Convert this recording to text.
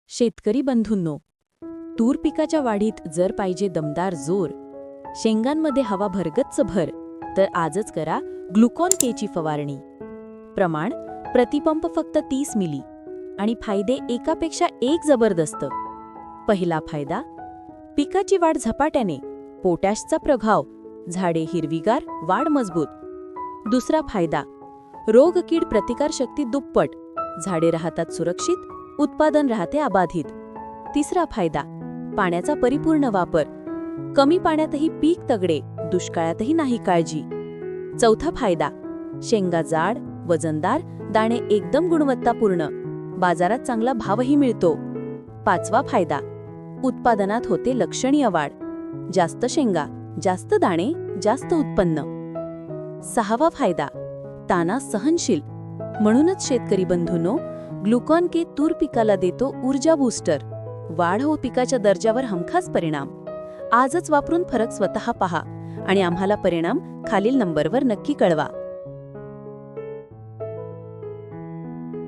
शेतकरी बंधूंनो, तूर पिकाच्या वाढीत जर पाहिजे दमदार जोर, शेंगांमध्ये हवा भरगच्च भर, तर आजच करा ग्लुकॉन केची फवारणी. प्रमाण प्रतिपंप फक्त 30 मिली आणि फायदे एकापेक्षा एक जबरदस्त. पहिला फायदा, पिकाची वाढ झपाट्याने, पोटॅशचा प्रभाव, झाडे हिरवीगार, वाढ मजबूत. दुसरा फायदा, रोग कीड प्रतिकारशक्ती दुप्पट, झाडे राहतात सुरक्षित, उत्पादन राहते अबाधित. तिसरा फायदा, पाण्याचा परिपूर्ण वापर, कमी पाण्यातही पीक तगडे, दुष्काळातही नाही काळजी. चौथा फायदा, शेंगा जाड, वजनदार, दाणे एकदम गुणवत्तापूर्ण, बाजारात चांगला भावही मिळतो. पाचवा फायदा, उत्पादनात होते लक्षणीय वाढ, जास्त शेंगा, जास्त दाणे, जास्त उत्पन्न. सहावा फायदा, ताना सहनशील. म्हणूनच शेतकरी बंधूंनो, ग्लुकॉन के तूर पिकाला देतो ऊर्जा बूस्टर. वाढ हो पिकाच्या दर्जावर हमखास परिणाम. आजच वापरून फरक स्वतः पहा आणि आम्हाला परिणाम खालील नंबरवर नक्की कळवा.